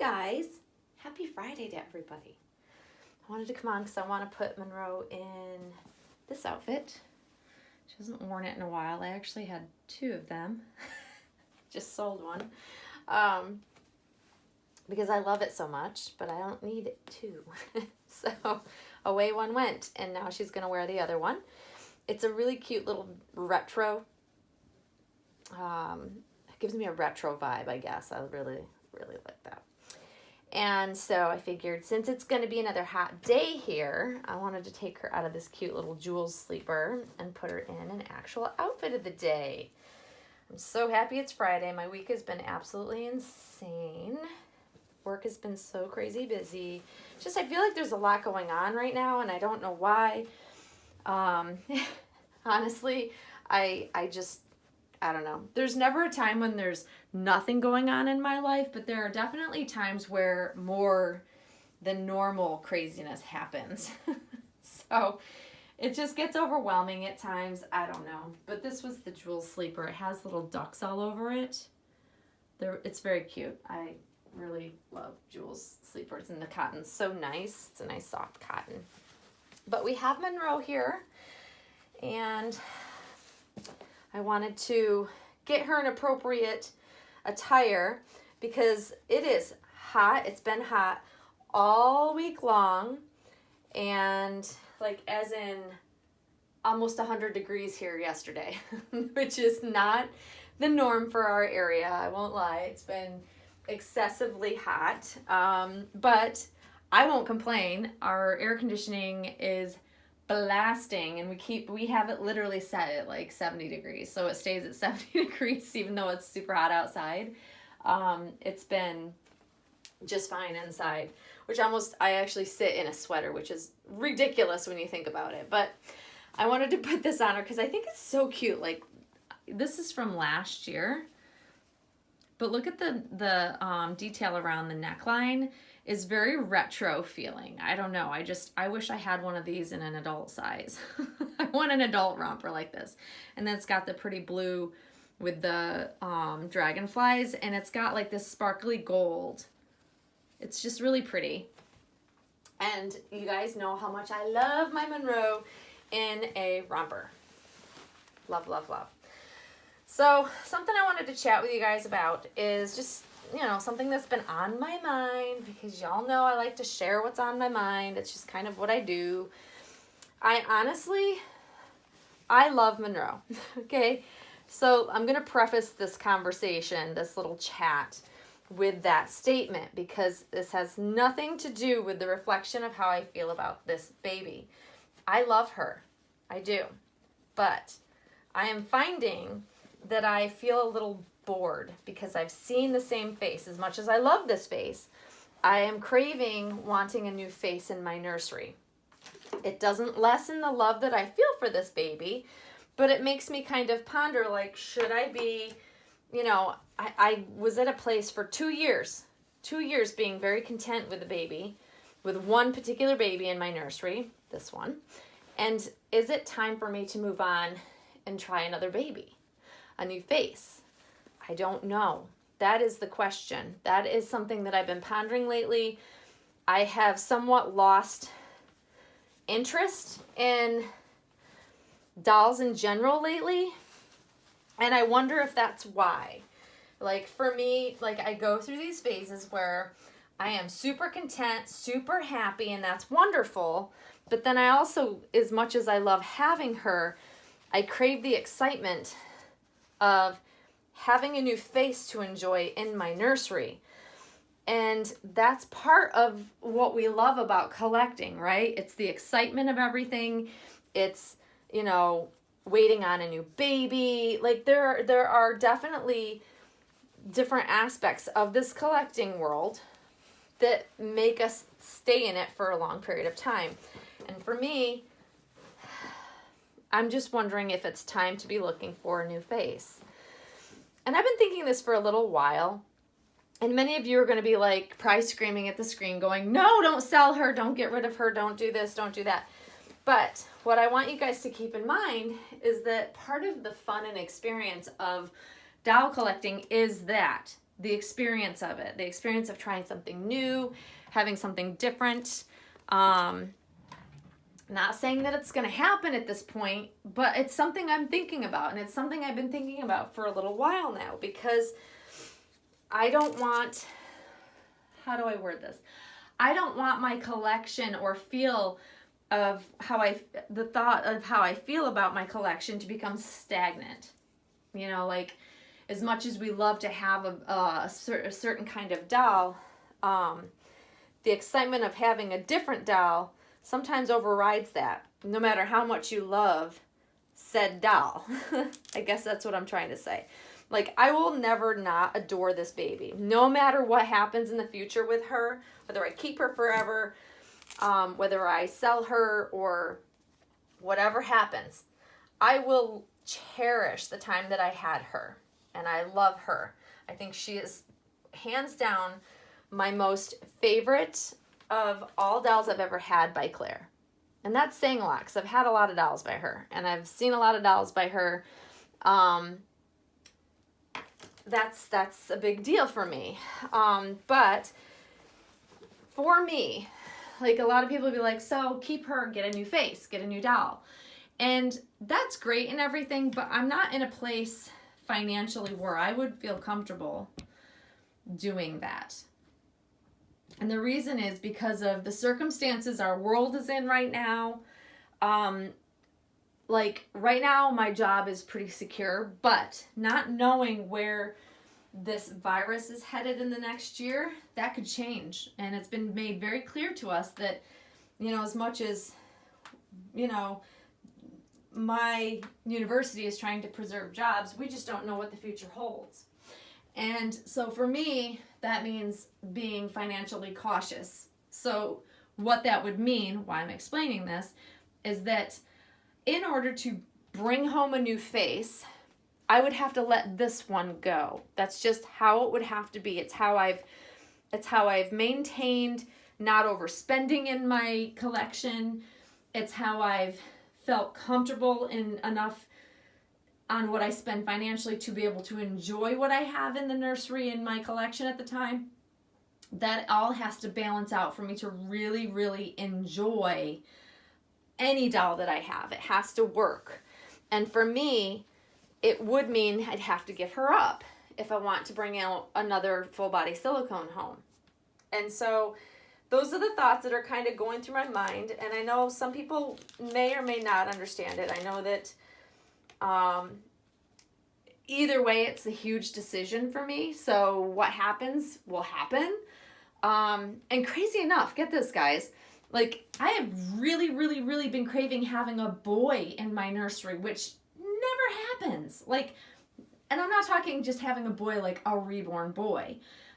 guys, happy Friday to everybody. I wanted to come on because I want to put Monroe in this outfit. She hasn't worn it in a while. I actually had two of them. Just sold one. Because I love it so much, but I don't need two. So away one went, and now she's going to wear the other one. It's a really cute little retro. It gives me a retro vibe, I guess. I really like that. And so I figured since it's going to be another hot day here, I wanted to take her out of this cute little Jules sleeper and put her in an actual outfit of the day. I'm so happy it's Friday. My week has been absolutely insane. Work has been so crazy busy. Just I feel like there's a lot going on right now, and I don't know why. Honestly, I don't know. There's never a time when there's nothing going on in my life, but there are definitely times where more than normal craziness happens. So it just gets overwhelming at times. I don't know. But this was the Jules sleeper. It has little ducks all over it. It's very cute. I really love Jules sleepers, and the cotton's so nice. It's a nice soft cotton. But we have Monroe here, and I wanted to get her an appropriate attire because it is hot. It's been hot all week long, and like as in almost 100 degrees here yesterday, which is not the norm for our area. I won't lie. It's been excessively hot, but I won't complain. Our air conditioning is blasting, and we have it literally set at like 70 degrees, so it stays at 70 degrees even though it's super hot outside. It's been just fine inside, which I actually sit in a sweater, which is ridiculous when you think about it, but I wanted to put this on her because I think it's so cute. Like, this is from last year, but look at the detail around the neckline is very retro feeling. I don't know. I wish I had one of these in an adult size. I want an adult romper like this. And then it's got the pretty blue with the dragonflies, and it's got like this sparkly gold. It's just really pretty. And you guys know how much I love my Monroe in a romper. Love, love, love. So something I wanted to chat with you guys about is just, something that's been on my mind, because y'all know I like to share what's on my mind. It's just kind of what I do. I love Monroe, okay? So I'm going to preface this conversation, this little chat, with that statement, because this has nothing to do with the reflection of how I feel about this baby. I love her. I do. But I am finding that I feel a little bored because I've seen the same face. As much as I love this face, I am craving wanting a new face in my nursery. It doesn't lessen the love that I feel for this baby, but it makes me kind of ponder, like, should I be, I was at a place for 2 years being very content with the baby, with one particular baby in my nursery, this one. And is it time for me to move on and try another baby, a new face? I don't know. That is the question. That is something that I've been pondering lately. I have somewhat lost interest in dolls in general lately, and I wonder if that's why. Like, for me, like, I go through these phases where I am super content, super happy, and that's wonderful, but then I also, as much as I love having her, I crave the excitement of having a new face to enjoy in my nursery. And that's part of what we love about collecting, right? It's the excitement of everything. It's, waiting on a new baby. Like, there are definitely different aspects of this collecting world that make us stay in it for a long period of time. And for me, I'm just wondering if it's time to be looking for a new face. And I've been thinking this for a little while. And many of you are going to be like, probably screaming at the screen going, no, don't sell her. Don't get rid of her. Don't do this. Don't do that. But what I want you guys to keep in mind is that part of the fun and experience of doll collecting is that the experience of it, the experience of trying something new, having something different. Not saying that it's going to happen at this point, but it's something I'm thinking about, and it's something I've been thinking about for a little while now, because I don't want, how do I word this? I don't want my collection or feel of the thought of how I feel about my collection to become stagnant. You know, like, as much as we love to have a certain kind of doll, the excitement of having a different doll sometimes overrides that, no matter how much you love said doll. I guess that's what I'm trying to say. Like, I will never not adore this baby, no matter what happens in the future with her, whether I keep her forever, whether I sell her, or whatever happens. I will cherish the time that I had her, and I love her. I think she is hands down my most favorite of all dolls I've ever had by Claire. And that's saying a lot, because I've had a lot of dolls by her, and I've seen a lot of dolls by her. That's a big deal for me. But for me, like, a lot of people will be like, so keep her, get a new face, get a new doll. And that's great and everything, but I'm not in a place financially where I would feel comfortable doing that. And the reason is because of the circumstances our world is in right now. Like, right now, my job is pretty secure, but not knowing where this virus is headed in the next year, that could change. And it's been made very clear to us that, you know, as much as, you know, my university is trying to preserve jobs, we just don't know what the future holds. And so for me, that means being financially cautious. So what that would mean, why I'm explaining this, is that in order to bring home a new face, I would have to let this one go. That's just how it would have to be. It's how I've maintained not overspending in my collection. It's how I've felt comfortable in enough on what I spend financially to be able to enjoy what I have in the nursery in my collection at the time. That all has to balance out for me to really, really enjoy any doll that I have. It has to work. And for me, it would mean I'd have to give her up if I want to bring out another full body silicone home. And so those are the thoughts that are kind of going through my mind. And I know some people may or may not understand it. I know that either way, it's a huge decision for me. So what happens will happen. And crazy enough, get this, guys, like, I have really, really, really been craving having a boy in my nursery, which never happens. Like, and I'm not talking just having a boy, like a reborn boy.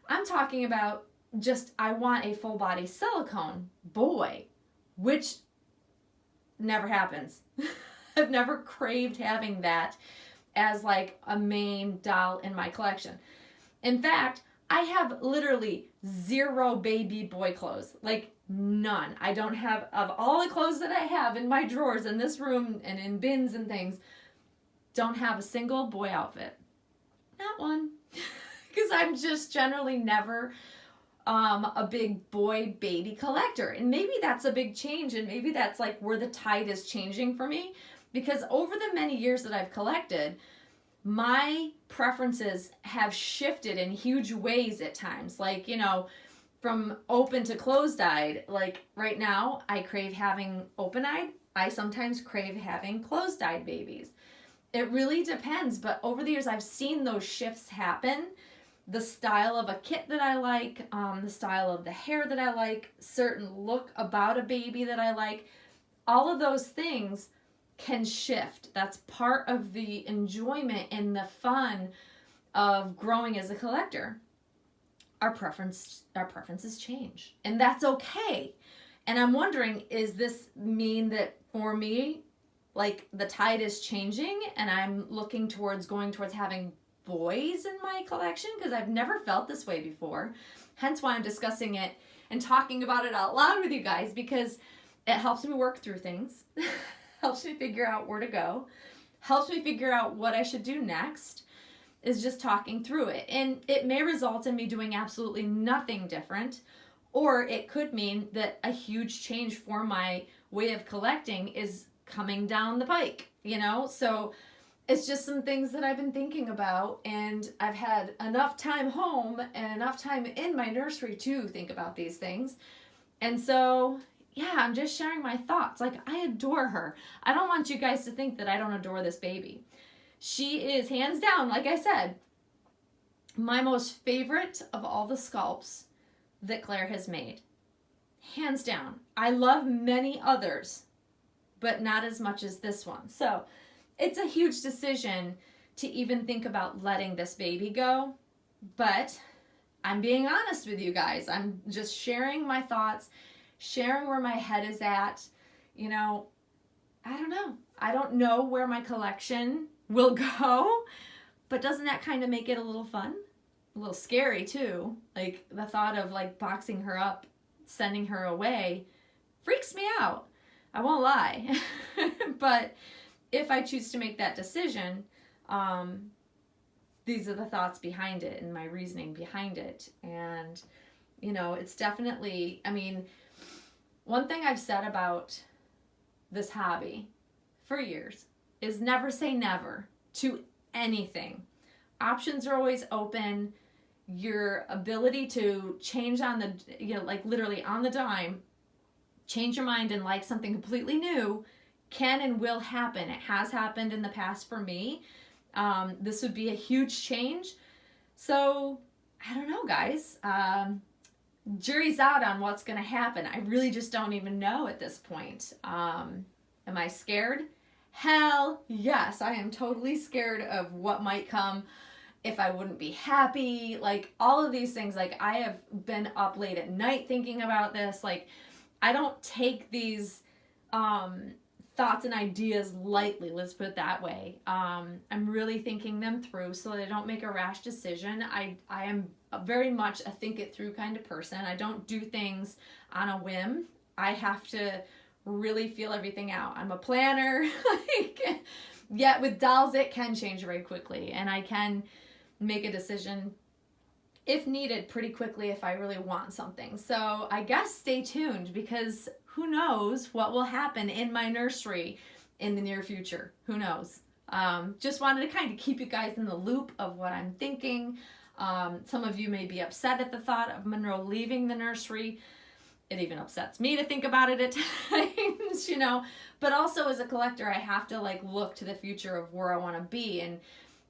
I'm talking about just, I want a full body silicone boy, which never happens. I've never craved having that as like a main doll in my collection. In fact, I have literally 0 baby boy clothes, like none. I don't have, of all the clothes that I have in my drawers in this room and in bins and things, don't have a single boy outfit. Not one. Because I'm just generally never a big boy baby collector. And maybe that's a big change, and maybe that's like where the tide is changing for me. Because over the many years that I've collected, my preferences have shifted in huge ways at times. Like, you know, from open to closed-eyed. Like right now, I crave having open-eyed. I sometimes crave having closed-eyed babies. It really depends, but over the years, I've seen those shifts happen. The style of a kit that I like, the style of the hair that I like, certain look about a baby that I like, all of those things can shift. That's part of the enjoyment and the fun of growing as a collector. Our preferences change, and that's okay. And I'm wondering, is this mean that for me, like, the tide is changing and I'm looking towards going towards having boys in my collection? Because I've never felt this way before. Hence why I'm discussing it and talking about it out loud with you guys, because it helps me work through things. Helps me figure out where to go. Helps me figure out what I should do next. is just talking through it. And it may result in me doing absolutely nothing different, or it could mean that a huge change for my way of collecting is coming down the pike, you know? So it's just some things that I've been thinking about, and I've had enough time home and enough time in my nursery to think about these things. And so, yeah, I'm just sharing my thoughts. Like, I adore her. I don't want you guys to think that I don't adore this baby. She is, hands down, like I said, my most favorite of all the sculpts that Claire has made. Hands down. I love many others, but not as much as this one. So it's a huge decision to even think about letting this baby go, but I'm being honest with you guys. I'm just sharing my thoughts, sharing where my head is at. You know, I don't know. I don't know where my collection will go, but doesn't that kind of make it a little fun? A little scary too. Like, the thought of like boxing her up, sending her away freaks me out. I won't lie. But if I choose to make that decision, these are the thoughts behind it and my reasoning behind it. And, you know, it's definitely, I mean, one thing I've said about this hobby for years is never say never to anything. Options are always open. Your ability to change on the, you know, like literally on the dime, change your mind and like something completely new can and will happen. It has happened in the past for me. This would be a huge change. So I don't know, guys. Jury's out on what's going to happen. I really just don't even know at this point. Am I scared? Hell yes, I am totally scared of what might come, if I wouldn't be happy, like all of these things. Like, I have been up late at night thinking about this. Like, I don't take these thoughts and ideas lightly, let's put it that way. I'm really thinking them through so that I don't make a rash decision. I am very much a think it through kind of person. I don't do things on a whim. I have to really feel everything out. I'm a planner. Yet with dolls, it can change very quickly, and I can make a decision if needed pretty quickly if I really want something. So I guess stay tuned, because who knows what will happen in my nursery in the near future. Who knows? Just wanted to kind of keep you guys in the loop of what I'm thinking. Some of you may be upset at the thought of Monroe leaving the nursery. It even upsets me to think about it at times, you know. But also as a collector, I have to like look to the future of where I want to be. And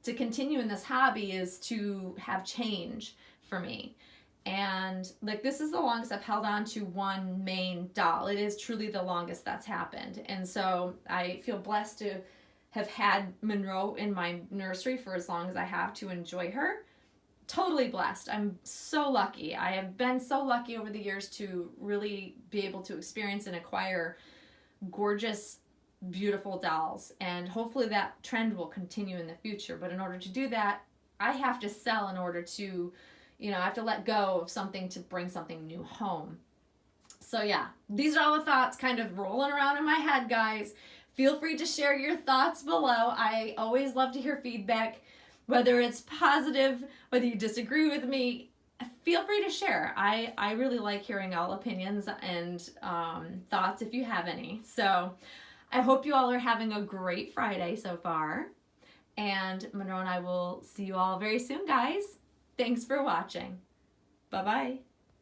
to continue in this hobby is to have change for me. And like, this is the longest I've held on to one main doll. It is truly the longest that's happened. And so I feel blessed to have had Monroe in my nursery for as long as I have to enjoy her. Totally blessed. I'm so lucky. I have been so lucky over the years to really be able to experience and acquire gorgeous, beautiful dolls. And hopefully that trend will continue in the future. But in order to do that, I have to sell in order to, you know, I have to let go of something to bring something new home. So yeah, these are all the thoughts kind of rolling around in my head, guys. Feel free to share your thoughts below. I always love to hear feedback, whether it's positive, whether you disagree with me. Feel free to share. I really like hearing all opinions and thoughts if you have any. So I hope you all are having a great Friday so far. And Monroe and I will see you all very soon, guys. Thanks for watching. Bye-bye.